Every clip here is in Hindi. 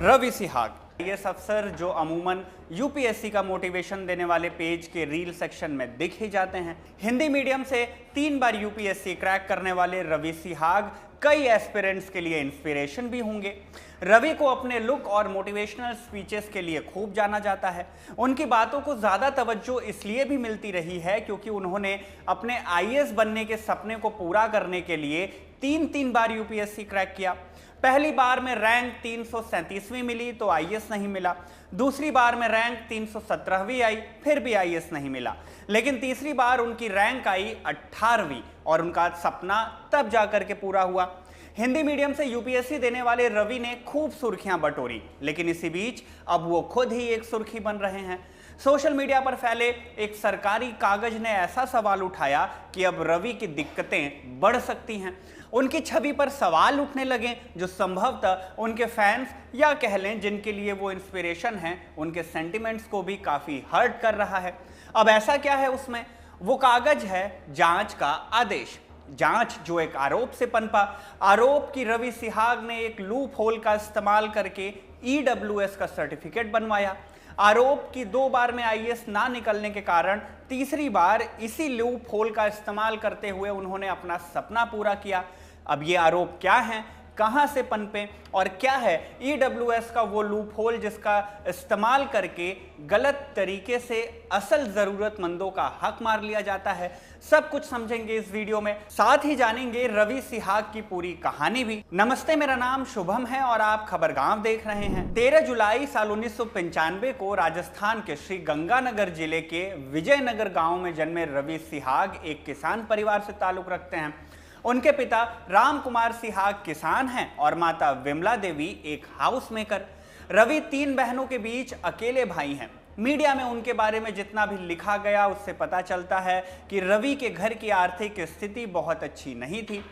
रवि सिहाग आईएएस अफसर जो अमूमन यूपीएससी का मोटिवेशन देने वाले पेज के रील सेक्शन में दिख ही जाते हैं। हिंदी मीडियम से 3 बार यूपीएससी क्रैक करने वाले रवि सिहाग कई एस्पिरेंट्स के लिए इंस्पिरेशन भी होंगे। रवि को अपने लुक और मोटिवेशनल स्पीचेस के लिए खूब जाना जाता है। उनकी बातों को ज़्यादा तवज्जो इसलिए भी मिलती रही है क्योंकि उन्होंने अपने आईएएस बनने के सपने को पूरा करने के लिए 3 बार यूपीएससी क्रैक किया। पहली बार में रैंक 337वीं मिली तो आईएएस नहीं मिला। दूसरी बार में रैंक 317वीं आई, फिर भी आईएएस नहीं मिला। लेकिन तीसरी बार उनकी रैंक आई 18वीं और उनका सपना तब जाकर के पूरा हुआ। हिंदी मीडियम से यूपीएससी देने वाले रवि ने खूब सुर्खियां बटोरी, लेकिन इसी बीच अब वो खुद ही एक सुर्खी बन रहे हैं। सोशल मीडिया पर फैले एक सरकारी कागज ने ऐसा सवाल उठाया कि अब रवि की दिक्कतें बढ़ सकती हैं। उनकी छवि पर सवाल उठने लगे जो संभवतः उनके फैंस या कह लें जिनके लिए वो इंस्पिरेशन हैं, उनके सेंटिमेंट्स को भी काफ़ी हर्ट कर रहा है। अब ऐसा क्या है उसमें? वो कागज है जांच का आदेश। जांच जो एक आरोप से पनपा। आरोप की रवि सिहाग ने एक लूप होल का इस्तेमाल करके ईडब्ल्यूएस का सर्टिफिकेट बनवाया। आरोप की 2 बार में आईएएस ना निकलने के कारण तीसरी बार इसी लूप होल का इस्तेमाल करते हुए उन्होंने अपना सपना पूरा किया। अब ये आरोप क्या हैं, कहां से पनपे और क्या है ईडब्ल्यूएस का वो लूप होल जिसका इस्तेमाल करके गलत तरीके से असल जरूरतमंदों का हक मार लिया जाता है, सब कुछ समझेंगे इस वीडियो में। साथ ही जानेंगे रवि सिहाग की पूरी कहानी भी। नमस्ते, मेरा नाम शुभम है और आप खबरगांव देख रहे हैं। 13 जुलाई साल 1995 को राजस्थान के श्री गंगानगर जिले के विजयनगर गांव में जन्मे रवि सिहाग एक किसान परिवार से ताल्लुक रखते हैं। उनके पिता राम कुमार सिहाग किसान हैं और माता विमला देवी एक हाउस मेकर। रवि 3 बहनों के बीच अकेले भाई हैं। मीडिया में उनके बारे में जितना भी लिखा गया उससे पता चलता है कि रवि के घर की आर्थिक स्थिति बहुत अच्छी नहीं थी।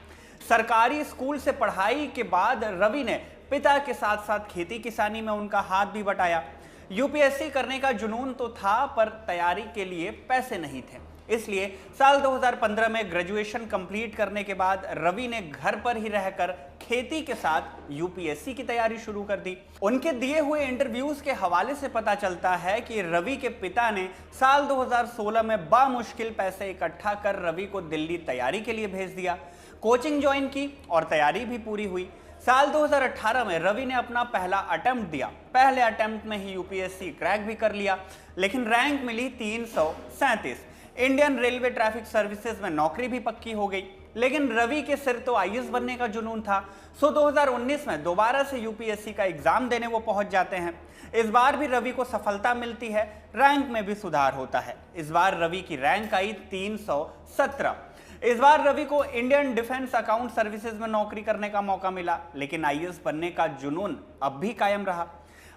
सरकारी स्कूल से पढ़ाई के बाद रवि ने पिता के साथ साथ खेती किसानी में उनका हाथ भी बटाया। यूपीएससी करने का जुनून तो था पर तैयारी के लिए पैसे नहीं थे, इसलिए साल 2015 में ग्रेजुएशन कंप्लीट करने के बाद रवि ने घर पर ही रहकर खेती के साथ यूपीएससी की तैयारी शुरू कर दी। उनके दिए हुए इंटरव्यूज के हवाले से पता चलता है कि रवि के पिता ने साल 2016 में बामुश्किल पैसे इकट्ठा कर रवि को दिल्ली तैयारी के लिए भेज दिया। कोचिंग ज्वाइन की और तैयारी भी पूरी हुई। साल 2018 में रवि ने अपना पहला अटेम्प्ट दिया। पहले अटेम्प्ट में ही यूपीएससी क्रैक भी कर लिया, लेकिन रैंक मिली 337। इंडियन रेलवे ट्रैफिक सर्विसेज में नौकरी भी पक्की हो गई। लेकिन रवि के सिर तो आईएएस बनने का जुनून था। 2019 में दोबारा से यूपीएससी का एग्जाम देने वो पहुंच जाते हैं। इस बार भी रवि को सफलता मिलती है, रैंक में भी सुधार होता है। इस बार रवि की रैंक आई 317। इस बार रवि को इंडियन डिफेंस अकाउंट सर्विसेज में नौकरी करने का मौका मिला, लेकिन आईएएस बनने का जुनून अब भी कायम रहा।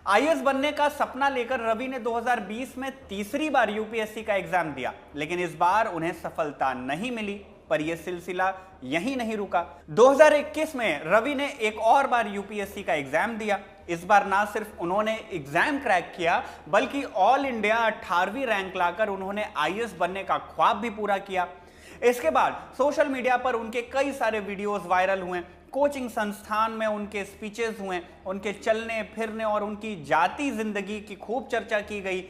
आईएएस बनने का सपना लेकर रवि ने 2020 में तीसरी बार यूपीएससी का एग्जाम दिया, लेकिन इस बार उन्हें सफलता नहीं मिली। पर यह सिलसिला यहीं नहीं रुका। 2021 में रवि ने एक और बार यूपीएससी का एग्जाम दिया। इस बार ना सिर्फ उन्होंने एग्जाम क्रैक किया बल्कि ऑल इंडिया 18वीं रैंक लाकर उन्होंने आईएएस बनने का ख्वाब भी पूरा किया। इसके बाद सोशल मीडिया पर उनके कई सारे वीडियोस वायरल हुए। कोचिंग संस्थान में उनके स्पीचेस हुए, उनके चलने फिरने और उनकी जाती जिंदगी की खूब चर्चा की गई।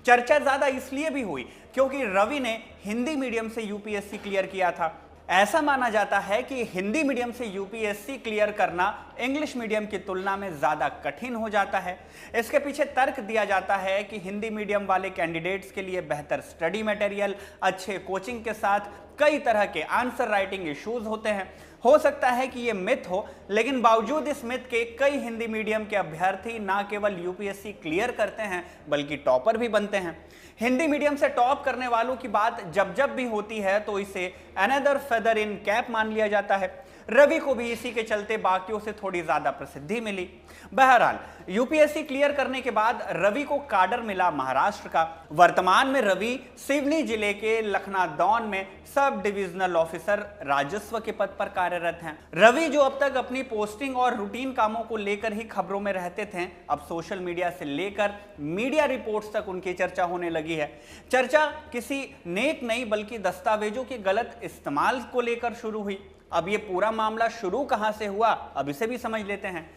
चर्चा ज्यादा इसलिए भी हुई क्योंकि रवि ने हिंदी मीडियम से यूपीएससी क्लियर किया था। ऐसा माना जाता है कि हिंदी मीडियम से यूपीएससी क्लियर करना इंग्लिश मीडियम की तुलना में ज़्यादा कठिन हो जाता है। इसके पीछे तर्क दिया जाता है कि हिंदी मीडियम वाले कैंडिडेट्स के लिए बेहतर स्टडी मटेरियल, अच्छे कोचिंग के साथ कई तरह के आंसर राइटिंग इश्यूज होते हैं। हो सकता है कि ये मिथ हो, लेकिन बावजूद इस मिथ के कई हिंदी मीडियम के अभ्यर्थी ना केवल यूपीएससी क्लियर करते हैं बल्कि टॉपर भी बनते हैं। हिंदी मीडियम से टॉप करने वालों की बात जब जब भी होती है तो इसे अनदर फेदर इन कैप मान लिया जाता है। रवि को भी इसी के चलते बाकियों से थोड़ी ज्यादा प्रसिद्धि मिली। बहरहाल यूपीएससी क्लियर करने के बाद रवि को काडर मिला महाराष्ट्र का। वर्तमान में रवि सिवनी जिले के लखनादौन में सब डिविजनल ऑफिसर राजस्व के पद पर कार्यरत हैं। रवि जो अब तक अपनी पोस्टिंग और रूटीन कामों को लेकर ही खबरों में रहते थे, अब सोशल मीडिया से लेकर मीडिया रिपोर्ट्स तक उनकी चर्चा होने लगी है। चर्चा किसी नेक नहीं बल्कि दस्तावेजों के गलत इस्तेमाल को लेकर शुरू हुई। अब ये पूरा मामला शुरू कहां से हुआ, अब इसे भी समझ लेते हैं।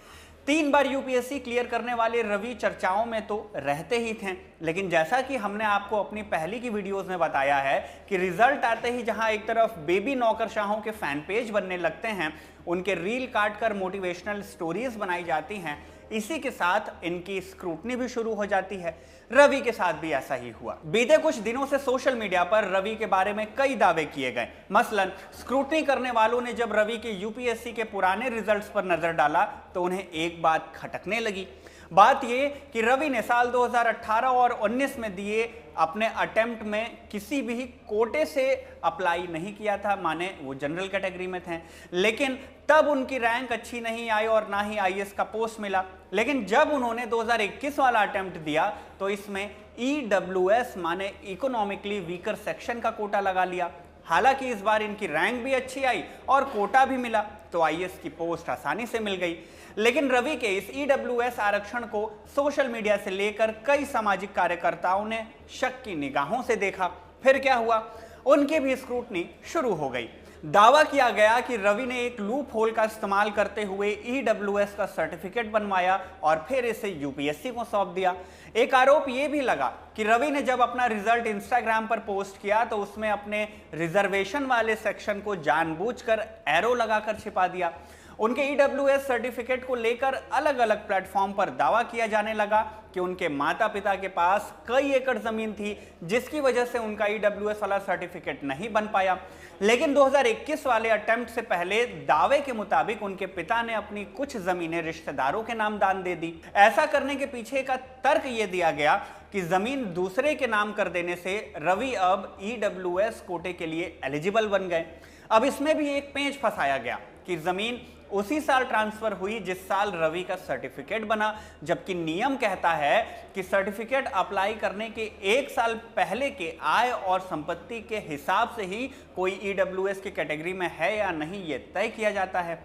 3 बार यूपीएससी क्लियर करने वाले रवि चर्चाओं में तो रहते ही थे, लेकिन जैसा कि हमने आपको अपनी पहली की वीडियोस में बताया है कि रिजल्ट आते ही जहां एक तरफ बेबी नौकरशाहों के फैन पेज बनने लगते हैं, उनके रील काटकर मोटिवेशनल स्टोरीज बनाई जाती हैं, इसी के साथ इनकी स्क्रूटनी भी शुरू हो जाती है। रवि के साथ भी ऐसा ही हुआ। बीते कुछ दिनों से सोशल मीडिया पर रवि के बारे में कई दावे किए गए। मसलन स्क्रूटनी करने वालों ने जब रवि के यूपीएससी के पुराने रिजल्ट्स पर नजर डाला तो उन्हें एक बात खटकने लगी। बात यह कि रवि ने साल 2018 और 19 में दिए अपने अटेम्प्ट में किसी भी कोटे से अप्लाई नहीं किया था, माने वो जनरल कैटेगरी में थे, लेकिन तब उनकी रैंक अच्छी नहीं आई और ना ही आईएएस का पोस्ट मिला। लेकिन जब उन्होंने 2021 वाला अटेम्प्ट दिया तो इसमें ईडब्ल्यूएस माने इकोनॉमिकली वीकर सेक्शन का कोटा लगा लिया। हालांकि इस बार इनकी रैंक भी अच्छी आई और कोटा भी मिला तो आईएएस की पोस्ट आसानी से मिल गई। लेकिन रवि के इस ईडब्ल्यूएस आरक्षण को सोशल मीडिया से लेकर कई सामाजिक कार्यकर्ताओं ने शक की निगाहों से देखा। फिर क्या हुआ, उनकी भी स्क्रूटनी शुरू हो गई। दावा किया गया कि रवि ने एक लूप होल का इस्तेमाल करते हुए ईडब्ल्यूएस का सर्टिफिकेट बनवाया और फिर इसे यूपीएससी को सौंप दिया। एक आरोप यह भी लगा कि रवि ने जब अपना रिजल्ट इंस्टाग्राम पर पोस्ट किया तो उसमें अपने रिजर्वेशन वाले सेक्शन को जानबूझकर एरो लगाकर छिपा दिया। उनके ईडब्ल्यूएस सर्टिफिकेट को लेकर अलग अलग प्लेटफॉर्म पर दावा किया जाने लगा कि उनके माता पिता के पास कई एकड़ जमीन थी, जिसकी वजह से उनका ईडब्ल्यूएस वाला सर्टिफिकेट नहीं बन पाया। लेकिन 2021 वाले अटेम्प्ट से पहले दावे के मुताबिक उनके पिता ने अपनी कुछ जमीनें रिश्तेदारों के नाम दान दे दी। ऐसा करने के पीछे का तर्क यह दिया गया कि जमीन दूसरे के नाम कर देने से रवि अब ईडब्ल्यूएस कोटे के लिए एलिजिबल बन गए। अब इसमें भी एक पेंच फंसाया गया कि जमीन उसी साल ट्रांसफर हुई जिस साल रवि का सर्टिफिकेट बना, जबकि नियम कहता है कि सर्टिफिकेट अप्लाई करने के 1 साल पहले के आय और संपत्ति के हिसाब से ही कोई ईडब्ल्यूएस की कैटेगरी में है या नहीं ये तय किया जाता है।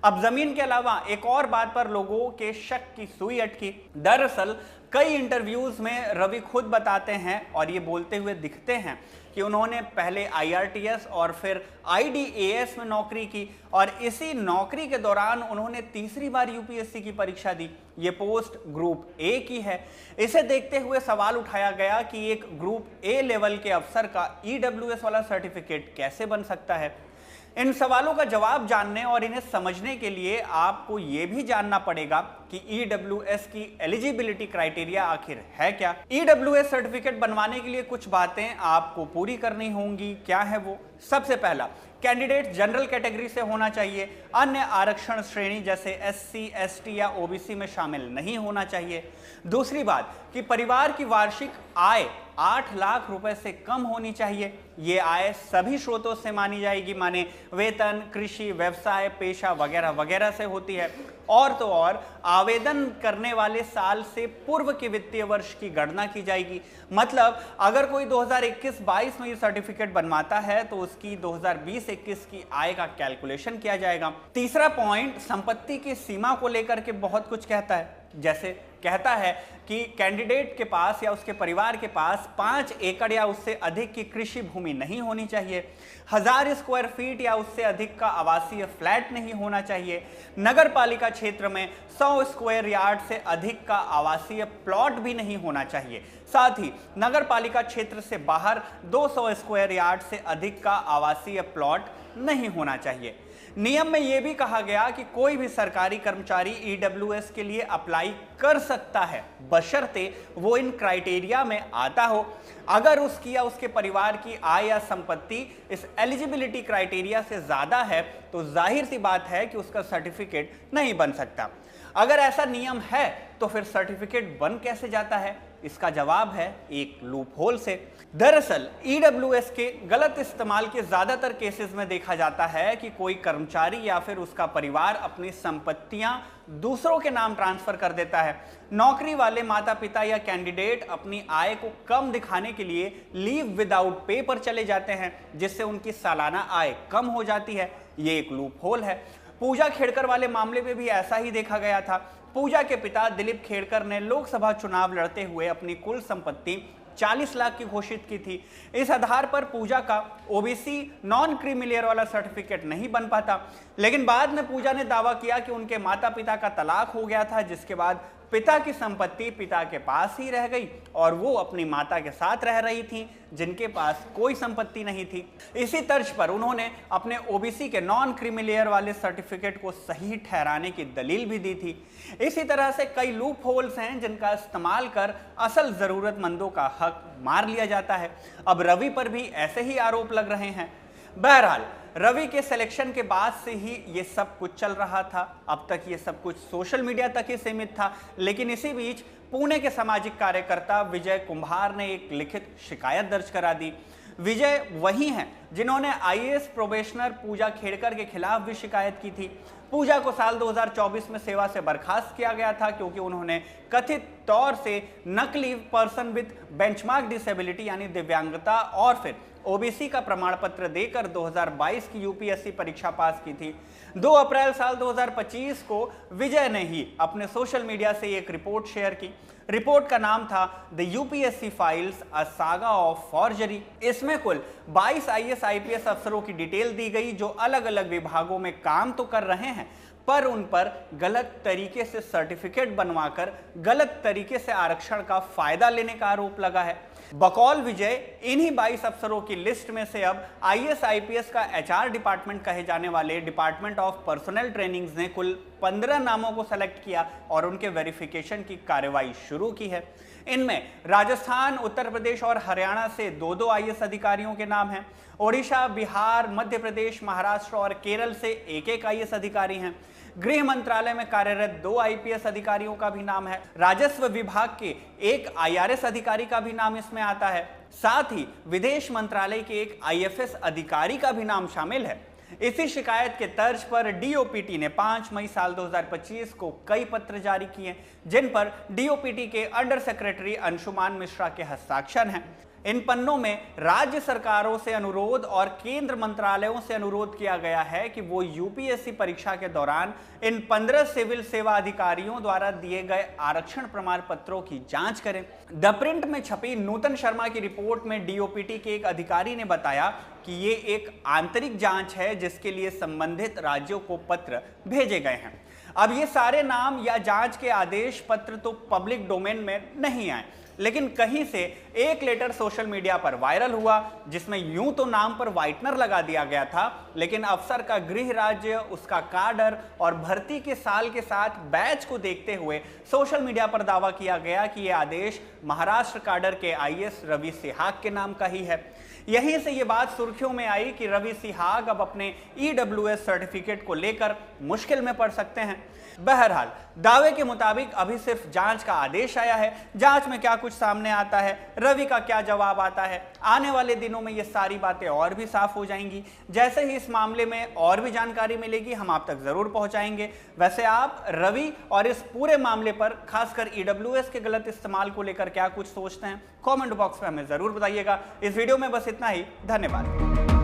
अब जमीन के अलावा एक और बात पर लोगों के शक की सुई अटकी। दरअसल कई इंटरव्यूज में रवि खुद बताते हैं और ये बोलते हुए दिखते हैं कि उन्होंने पहले आईआरटीएस और फिर आईडीएएस में नौकरी की और इसी नौकरी के दौरान उन्होंने तीसरी बार यूपीएससी की परीक्षा दी। ये पोस्ट ग्रुप ए की है। इसे देखते हुए सवाल उठाया गया कि एक ग्रुप ए लेवल के अफसर का ईडब्ल्यूएस वाला सर्टिफिकेट कैसे बन सकता है। इन सवालों का जवाब जानने और इन्हें समझने के लिए आपको यह भी जानना पड़ेगा कि ईडब्ल्यूएस की एलिजिबिलिटी क्राइटेरिया आखिर है क्या। ईडब्ल्यूएस सर्टिफिकेट बनवाने के लिए कुछ बातें आपको पूरी करनी होंगी। क्या है वो? सबसे पहला, कैंडिडेट जनरल कैटेगरी से होना चाहिए। अन्य आरक्षण श्रेणी जैसे एससी, एसटी या ओबीसी में शामिल नहीं होना चाहिए। दूसरी बात कि परिवार की वार्षिक आय 8 लाख रुपए से कम होनी चाहिए। ये आय सभी स्रोतों से मानी जाएगी, माने वेतन, कृषि, व्यवसाय, पेशा वगैरह वगैरह से होती है। और तो और आवेदन करने वाले साल से पूर्व के वित्तीय वर्ष की गणना की जाएगी। मतलब अगर कोई 2021-22 में ये सर्टिफिकेट बनवाता है तो उसकी 2020-21 की आय का कैलकुलेशन किया जाएगा। तीसरा पॉइंट संपत्ति की सीमा को लेकर के बहुत कुछ कहता है। जैसे कहता है कि कैंडिडेट के पास या उसके परिवार के पास 5 एकड़ या उससे अधिक की कृषि भूमि नहीं होनी चाहिए। 1000 स्क्वायर फीट या उससे अधिक का आवासीय फ्लैट नहीं होना चाहिए। नगर पालिका क्षेत्र में 100 स्क्वायर यार्ड से अधिक का आवासीय प्लॉट भी नहीं होना चाहिए। साथ ही नगर पालिका क्षेत्र से बाहर 200 स्क्वायर यार्ड से अधिक का आवासीय प्लॉट नहीं होना चाहिए। नियम में यह भी कहा गया कि कोई भी सरकारी कर्मचारी ईडब्ल्यूएस के लिए अप्लाई कर सकता है, बशर्ते वो इन क्राइटेरिया में आता हो। अगर उसकी या उसके परिवार की आय या संपत्ति इस एलिजिबिलिटी क्राइटेरिया से ज्यादा है तो जाहिर सी बात है कि उसका सर्टिफिकेट नहीं बन सकता। अगर ऐसा नियम है तो फिर सर्टिफिकेट बन कैसे जाता है? इसका जवाब है एक लूप होल से। दरअसल ईडब्ल्यूएस के गलत इस्तेमाल के ज्यादातर केसेस में देखा जाता है कि कोई कर्मचारी या फिर उसका परिवार अपनी संपत्तियां दूसरों के नाम ट्रांसफर कर देता है। नौकरी वाले माता पिता या कैंडिडेट अपनी आय को कम दिखाने के लिए लीव विदाउट पे पर चले जाते हैं, जिससे उनकी सालाना आय कम हो जाती है। ये एक लूप होल है। पूजा खेड़कर वाले मामले में भी ऐसा ही देखा गया था। पूजा के पिता दिलीप खेड़कर ने लोकसभा चुनाव लड़ते हुए अपनी कुल संपत्ति 40 लाख की घोषित की थी। इस आधार पर पूजा का ओबीसी नॉन क्रीमी लेयर वाला सर्टिफिकेट नहीं बन पाता, लेकिन बाद में पूजा ने दावा किया कि उनके माता पिता का तलाक हो गया था, जिसके बाद पिता की संपत्ति पिता के पास ही रह गई और वो अपनी माता के साथ रह रही थी जिनके पास कोई संपत्ति नहीं थी। इसी तर्ज पर उन्होंने अपने ओबीसी के नॉन क्रीमी लेयर वाले सर्टिफिकेट को सही ठहराने की दलील भी दी थी। इसी तरह से कई लूप होल्स हैं जिनका इस्तेमाल कर असल जरूरतमंदों का हक मार लिया जाता है। अब रवि पर भी ऐसे ही आरोप लग रहे हैं। बहरहाल रवि के सिलेक्शन के बाद से ही ये सब कुछ चल रहा था। अब तक ये सब कुछ सोशल मीडिया तक ही सीमित था, लेकिन इसी बीच पुणे के सामाजिक कार्यकर्ता विजय कुंभार ने एक लिखित शिकायत दर्ज करा दी। विजय वही हैं जिन्होंने आईएएस प्रोबेशनर पूजा खेड़कर के खिलाफ भी शिकायत की थी। पूजा को साल 2024 में सेवा से बर्खास्त किया गया था क्योंकि उन्होंने कथित तौर से नकली पर्सन विद बेंचमार्क डिसेबिलिटी यानी दिव्यांगता और फिर ओबीसी का प्रमाण पत्र देकर 2022 की यूपीएससी परीक्षा पास की थी। 2 अप्रैल साल 2025 को विजय ने ही अपने सोशल मीडिया से एक रिपोर्ट शेयर की। रिपोर्ट का नाम था the UPSC files a saga of forgery. इसमें कुल 22 आईएएस आईपीएस अफसरों की डिटेल दी गई जो अलग अलग विभागों में काम तो कर रहे हैं पर उन पर गलत तरीके से सर्टिफिकेट बनवाकर गलत तरीके से आरक्षण का फायदा लेने का आरोप लगा है। बकौल विजय इन्हीं 22 अफसरों की लिस्ट में से अब आईएएस आईपीएस का एचआर डिपार्टमेंट कहे जाने वाले डिपार्टमेंट ऑफ पर्सनल ट्रेनिंग्स ने कुल 15 नामों को सेलेक्ट किया और उनके वेरिफिकेशन की कार्रवाई शुरू की है। इनमें राजस्थान, उत्तर प्रदेश और हरियाणा से 2-2 आईएएस अधिकारियों के नाम हैं। ओडिशा, बिहार, मध्य प्रदेश, महाराष्ट्र और केरल से 1-1 आईएएस अधिकारी हैं। गृह मंत्रालय में कार्यरत 2 आईपीएस अधिकारियों का भी नाम है। राजस्व विभाग के 1 आईआरएस अधिकारी का भी नाम इसमें आता है। साथ ही विदेश मंत्रालय के 1 आईएफएस अधिकारी का भी नाम शामिल है। इसी शिकायत के तर्ज पर डीओपीटी ने 5 मई साल 2025 को कई पत्र जारी किए जिन पर डीओपीटी के अंडर सेक्रेटरी अंशुमान मिश्रा के हस्ताक्षर हैं। इन पन्नों में राज्य सरकारों से अनुरोध और केंद्र मंत्रालयों से अनुरोध किया गया है कि वो यूपीएससी परीक्षा के दौरान इन 15 सिविल सेवा अधिकारियों द्वारा दिए गए आरक्षण प्रमाण पत्रों की जांच करें। द प्रिंट में छपी नूतन शर्मा की रिपोर्ट में डीओपीटी के एक अधिकारी ने बताया कि ये एक आंतरिक जांच है जिसके लिए संबंधित राज्यों को पत्र भेजे गए हैं। अब ये सारे नाम या जांच के आदेश पत्र तो पब्लिक डोमेन में नहीं आए, लेकिन कहीं से एक लेटर सोशल मीडिया पर वायरल हुआ जिसमें यूं तो नाम पर व्हाइटनर लगा दिया गया था, लेकिन अफसर का गृह राज्य, उसका काडर और भर्ती के साल के साथ बैच को देखते हुए सोशल मीडिया पर दावा किया गया कि यह आदेश महाराष्ट्र काडर के आईएएस रवि सिहाग के नाम का ही है। यहीं से ये बात सुर्खियों में आई कि रवि सिहाग अब अपने ईडब्ल्यूएस सर्टिफिकेट को लेकर मुश्किल में पड़ सकते हैं। बहरहाल दावे के मुताबिक अभी सिर्फ जांच का आदेश आया है। जांच में क्या कुछ सामने आता है, रवि का क्या जवाब आता है, आने वाले दिनों में ये सारी बातें और भी साफ हो जाएंगी। जैसे ही इस मामले में और भी जानकारी मिलेगी हम आप तक जरूर पहुंचाएंगे। वैसे आप रवि और इस पूरे मामले पर खासकर ईडब्ल्यूएस के गलत इस्तेमाल को लेकर क्या कुछ सोचते हैं, कमेंट बॉक्स में हमें जरूर बताइएगा। इस वीडियो में बस इतना ही। धन्यवाद।